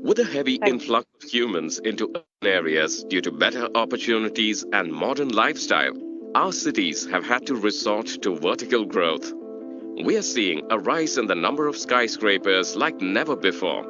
With a heavy Thank you. influx of humans into urban areas due to better opportunities and modern lifestyle, our cities have had to resort to vertical growth. We are seeing a rise in the number of skyscrapers like never before.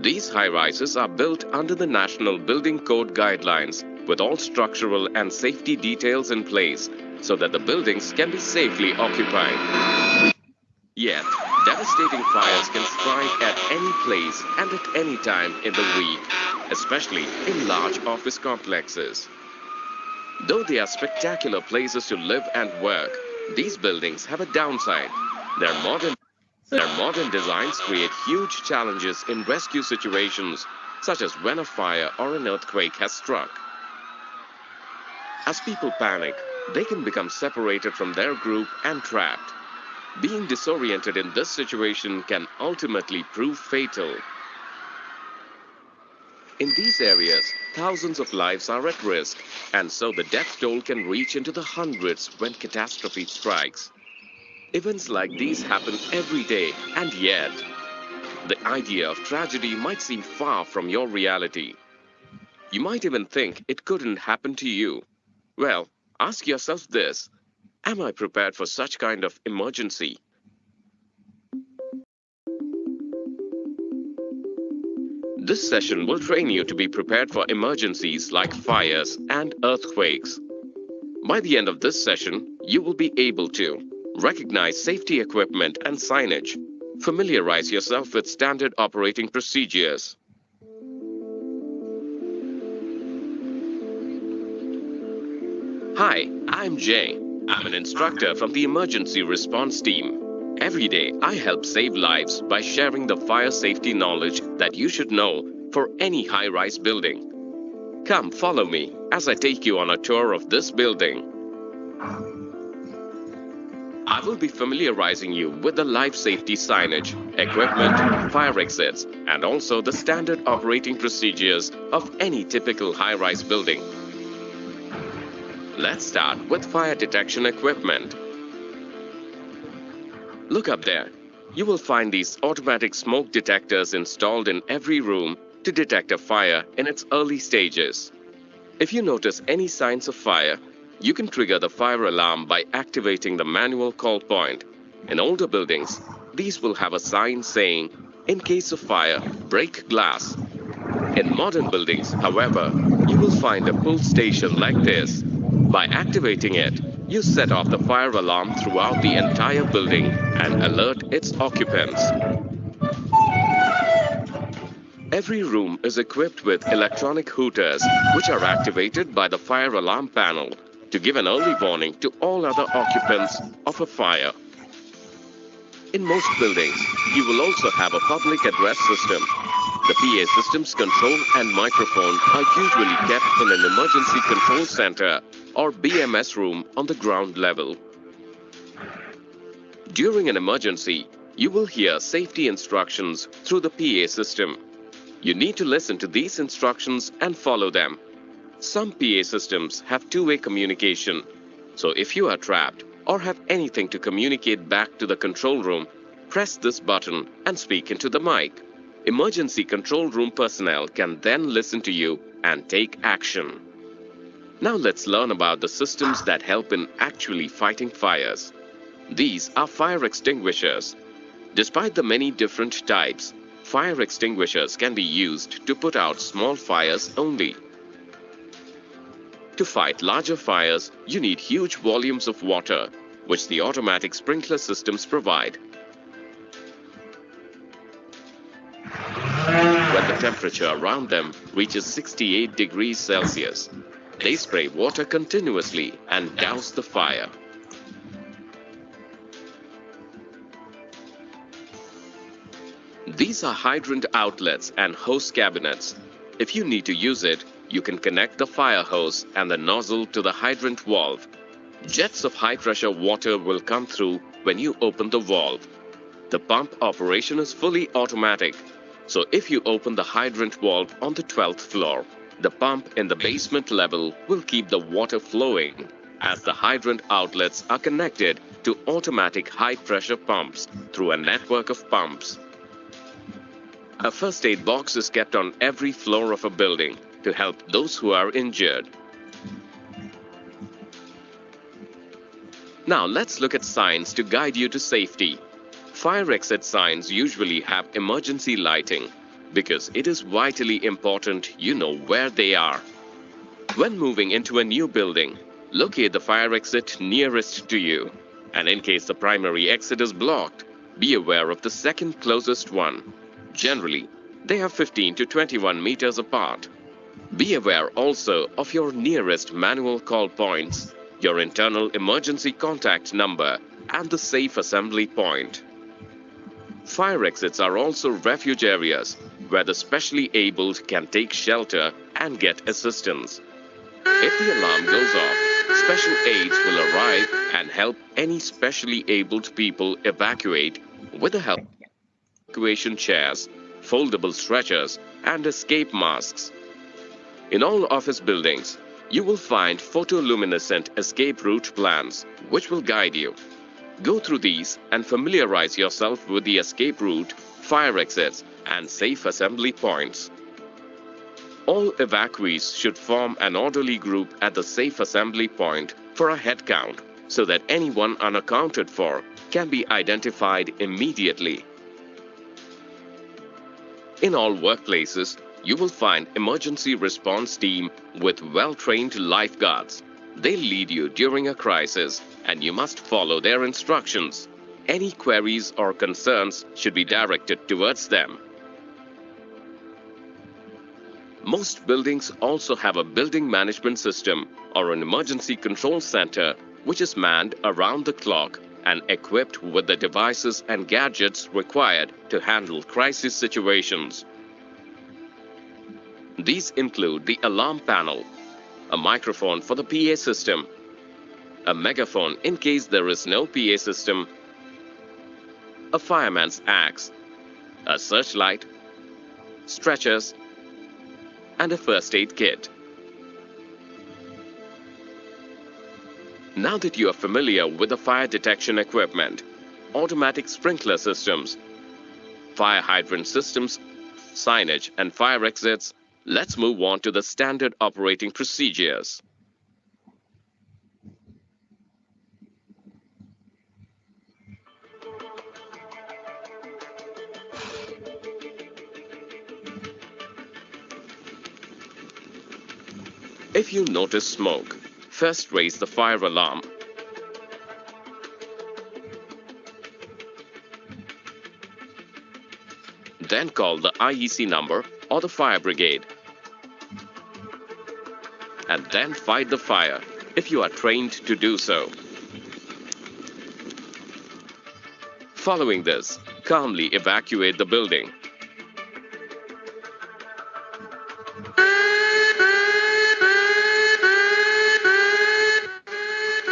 These high rises are built under the National Building Code guidelines with all structural and safety details in place so that the buildings can be safely occupied. Yet, devastating fires can strike at any place and at any time in the week, especially in large office complexes. Though they are spectacular places to live and work, these buildings have a downside. Their modern, their modern designs create huge challenges in rescue situations, such as when a fire or an earthquake has struck. As people panic, they can become separated from their group and trapped. Being disoriented in this situation can ultimately prove fatal. In these areas, thousands of lives are at risk, and so the death toll can reach into the hundreds when catastrophe strikes. Events like these happen every day, and yet, the idea of tragedy might seem far from your reality. You might even think it couldn't happen to you. Well, ask yourself this: am I prepared for such kind of emergency? This session will train you to be prepared for emergencies like fires and earthquakes. By the end of this session, you will be able to recognize safety equipment and signage, familiarize yourself with standard operating procedures. Hi, I'm Jay. I'm an instructor from the Emergency Response Team. Every day, I help save lives by sharing the fire safety knowledge that you should know for any high-rise building. Come, follow me as I take you on a tour of this building. I will be familiarizing you with the life safety signage, equipment, fire exits, and also the standard operating procedures of any typical high-rise building. Let's start with fire detection equipment. Look up there. You will find these automatic smoke detectors installed in every room to detect a fire in its early stages. If you notice any signs of fire, you can trigger the fire alarm by activating the manual call point. In older buildings, these will have a sign saying, "In case of fire, break glass." In modern buildings, however, you will find a pull station like this. By activating it, you set off the fire alarm throughout the entire building and alert its occupants. Every room is equipped with electronic hooters, which are activated by the fire alarm panel to give an early warning to all other occupants of a fire. In most buildings, you will also have a public address system. The PA system's control and microphone are usually kept in an emergency control center or BMS room on the ground level. During an emergency, you will hear safety instructions through the PA system. You need to listen to these instructions and follow them. Some PA systems have two-way communication, so if you are trapped or have anything to communicate back to the control room, press this button and speak into the mic. Emergency control room personnel can then listen to you and take action. Now let's learn about the systems that help in actually fighting fires. These are fire extinguishers. Despite the many different types, fire extinguishers can be used to put out small fires only. To fight larger fires, you need huge volumes of water, which the automatic sprinkler systems provide. When the temperature around them reaches 68 degrees Celsius, they spray water continuously and douse the fire. These are hydrant outlets and hose cabinets. If you need to use it, you can connect the fire hose and the nozzle to the hydrant valve. Jets of high-pressure water will come through when you open the valve. The pump operation is fully automatic, so if you open the hydrant valve on the 12th floor, the pump in the basement level will keep the water flowing, as the hydrant outlets are connected to automatic high-pressure pumps through a network of pumps. A first aid box is kept on every floor of a building to help those who are injured. Now let's look at signs to guide you to safety. Fire exit signs usually have emergency lighting because it is vitally important you know where they are. When moving into a new building, locate the fire exit nearest to you. And in case the primary exit is blocked, be aware of the second closest one. Generally, they are 15 to 21 meters apart. Be aware also of your nearest manual call points, your internal emergency contact number, and the safe assembly point. Fire exits are also refuge areas where the specially abled can take shelter and get assistance. If the alarm goes off, special aids will arrive and help any specially abled people evacuate with the help of evacuation chairs, foldable stretchers, and escape masks. In all office buildings, you will find photoluminescent escape route plans, which will guide you. Go through these and familiarize yourself with the escape route, fire exits, and safe assembly points. All evacuees should form an orderly group at the safe assembly point for a head count so that anyone unaccounted for can be identified immediately. In all workplaces, you will find emergency response team with well-trained lifeguards. They'll lead you during a crisis and you must follow their instructions. Any queries or concerns should be directed towards them. Most buildings also have a building management system or an emergency control center which is manned around the clock and equipped with the devices and gadgets required to handle crisis situations. These include the alarm panel, a microphone for the PA system, a megaphone in case there is no PA system, a fireman's axe, a searchlight, stretchers, and a first aid kit. Now that you are familiar with the fire detection equipment, automatic sprinkler systems, fire hydrant systems, signage, and fire exits, let's move on to the standard operating procedures. If you notice smoke, first raise the fire alarm. Then call the IEC number or the fire brigade. And then fight the fire if you are trained to do so. Following this, calmly evacuate the building.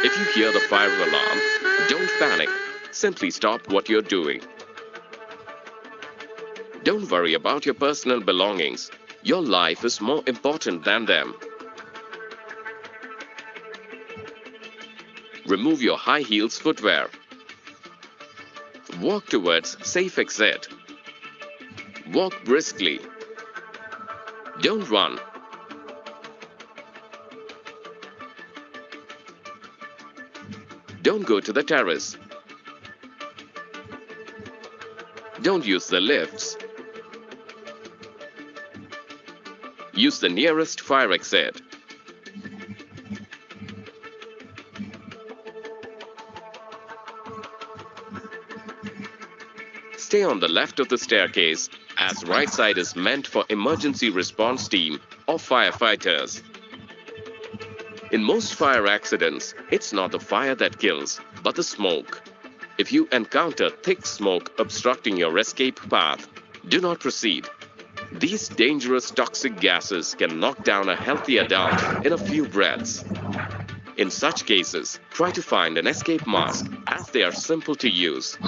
If you hear the fire alarm, don't panic. Simply stop what you're doing. Don't worry about your personal belongings. Your life is more important than them. Remove your high heels footwear. Walk towards safe exit. Walk briskly. Don't run. Don't go to the terrace. Don't use the lifts. Use the nearest fire exit. Stay on the left of the staircase, as right side is meant for emergency response team or firefighters. In most fire accidents, it's not the fire that kills, but the smoke. If you encounter thick smoke obstructing your escape path, do not proceed. These dangerous toxic gases can knock down a healthy adult in a few breaths. In such cases, try to find an escape mask as they are simple to use.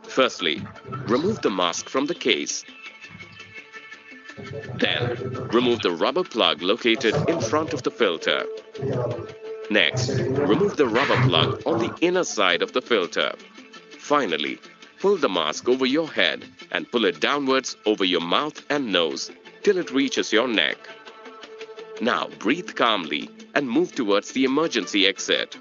Firstly, remove the mask from the case. Then, remove the rubber plug located in front of the filter. Next, remove the rubber plug on the inner side of the filter. Finally, pull the mask over your head and pull it downwards over your mouth and nose till it reaches your neck. Now breathe calmly and move towards the emergency exit.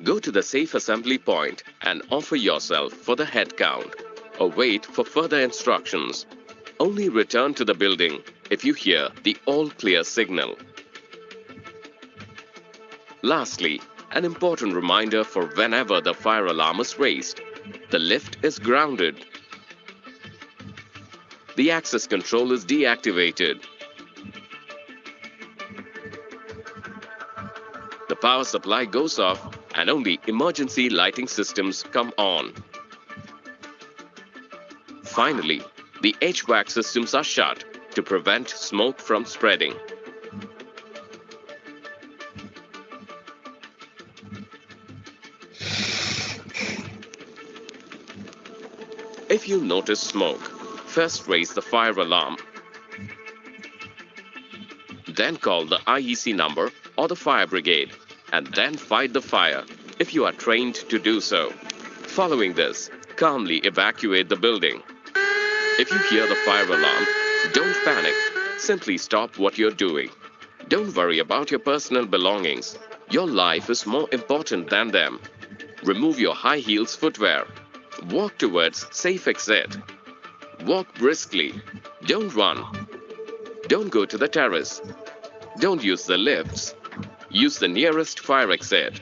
Go to the safe assembly point and offer yourself for the head count, or wait for further instructions. Only return to the building if you hear the all clear signal. Lastly, an important reminder for whenever the fire alarm is raised. The lift is grounded. The access control is deactivated. The power supply goes off and only emergency lighting systems come on. Finally, the HVAC systems are shut to prevent smoke from spreading. If you notice smoke, first raise the fire alarm. Then call the IEC number or the fire brigade, and then fight the fire if you are trained to do so. Following this, calmly evacuate the building. If you hear the fire alarm, don't panic. Simply stop what you're doing. Don't worry about your personal belongings. Your life is more important than them. Remove your high heels footwear. Walk towards safe exit. Walk briskly. Don't run. Don't go to the terrace. Don't use the lifts. Use the nearest fire exit.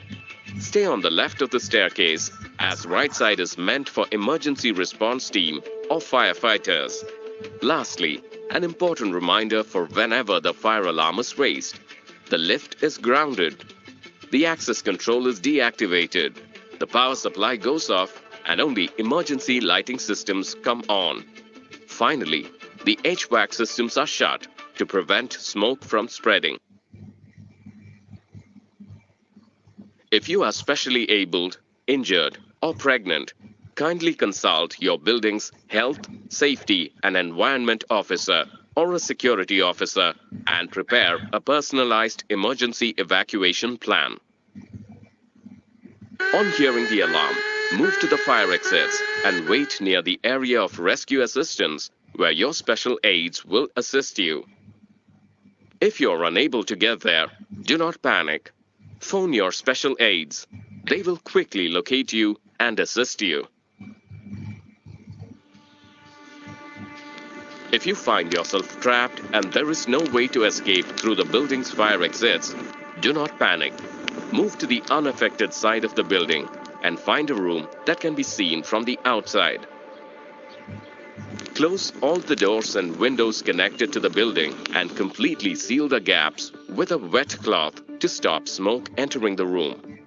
Stay on the left of the staircase, as right side is meant for emergency response team or firefighters. Lastly, an important reminder for whenever the fire alarm is raised. The lift is grounded. The access control is deactivated. The power supply goes off and only emergency lighting systems come on. Finally, the HVAC systems are shut to prevent smoke from spreading. If you are specially abled, injured, or pregnant, kindly consult your building's health, safety, and environment officer or a security officer and prepare a personalized emergency evacuation plan. On hearing the alarm, move to the fire exits and wait near the area of rescue assistance where your special aides will assist you. If you're unable to get there, do not panic. Phone your special aides. They will quickly locate you and assist you. If you find yourself trapped and there is no way to escape through the building's fire exits, do not panic. Move to the unaffected side of the building and find a room that can be seen from the outside. Close all the doors and windows connected to the building and completely seal the gaps with a wet cloth to stop smoke entering the room.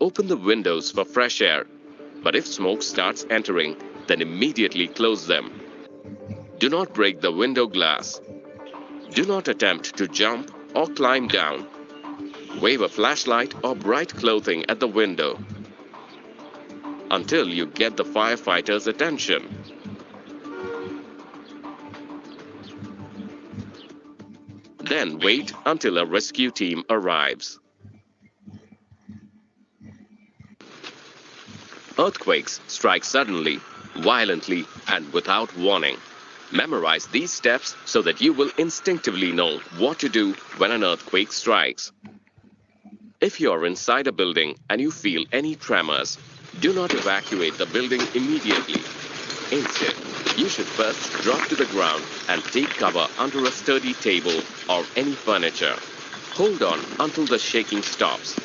Open the windows for fresh air, but if smoke starts entering, then immediately close them. Do not break the window glass. Do not attempt to jump or climb down. Wave a flashlight or bright clothing at the window until you get the firefighters' attention. Then wait until a rescue team arrives. Earthquakes strike suddenly, violently, and without warning. Memorize these steps so that you will instinctively know what to do when an earthquake strikes. If you are inside a building and you feel any tremors, do not evacuate the building immediately. Instead, you should first drop to the ground and take cover under a sturdy table or any furniture. Hold on until the shaking stops.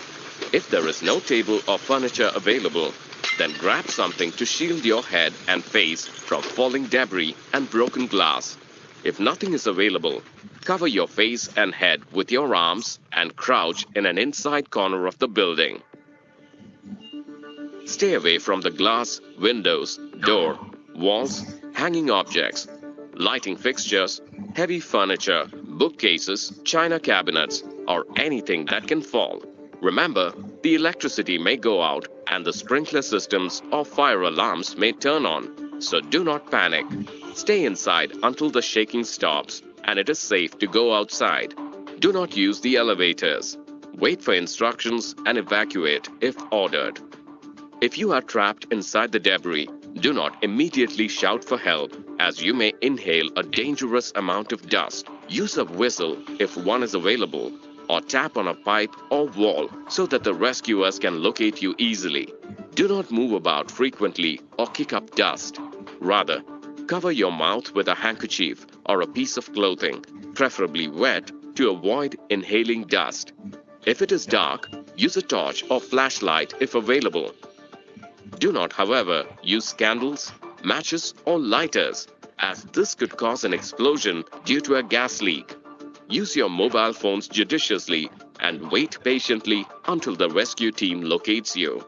If there is no table or furniture available, then grab something to shield your head and face from falling debris and broken glass. If nothing is available, cover your face and head with your arms and crouch in an inside corner of the building. Stay away from the glass, windows, door, walls, hanging objects, lighting fixtures, heavy furniture, bookcases, china cabinets, or anything that can fall. Remember, the electricity may go out and the sprinkler systems or fire alarms may turn on, so do not panic. Stay inside until the shaking stops and it is safe to go outside. Do not use the elevators. Wait for instructions and evacuate if ordered. If you are trapped inside the debris, do not immediately shout for help as you may inhale a dangerous amount of dust. Use a whistle if one is available or tap on a pipe or wall so that the rescuers can locate you easily. Do not move about frequently or kick up dust. Rather, cover your mouth with a handkerchief or a piece of clothing, preferably wet, to avoid inhaling dust. If it is dark, use a torch or flashlight if available. Do not, however, use candles, matches, or lighters, as this could cause an explosion due to a gas leak. Use your mobile phones judiciously and wait patiently until the rescue team locates you.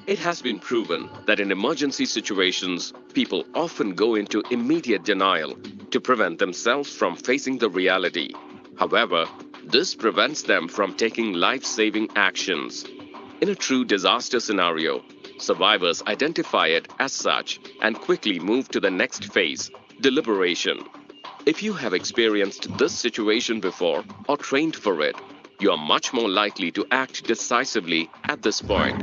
It has been proven that in emergency situations, people often go into immediate denial to prevent themselves from facing the reality. However, this prevents them from taking life-saving actions. In a true disaster scenario, survivors identify it as such and quickly move to the next phase, deliberation. If you have experienced this situation before or trained for it, you are much more likely to act decisively at this point.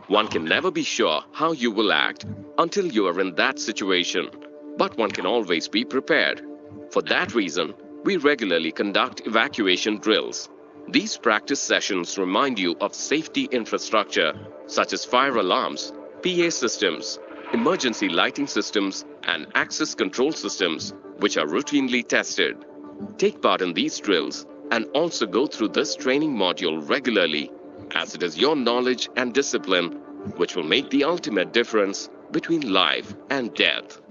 One can never be sure how you will act until you are in that situation, but one can always be prepared. For that reason, we regularly conduct evacuation drills. These practice sessions remind you of safety infrastructure such as fire alarms, PA systems, emergency lighting systems, and access control systems, which are routinely tested. Take part in these drills and also go through this training module regularly, as it is your knowledge and discipline which will make the ultimate difference between life and death.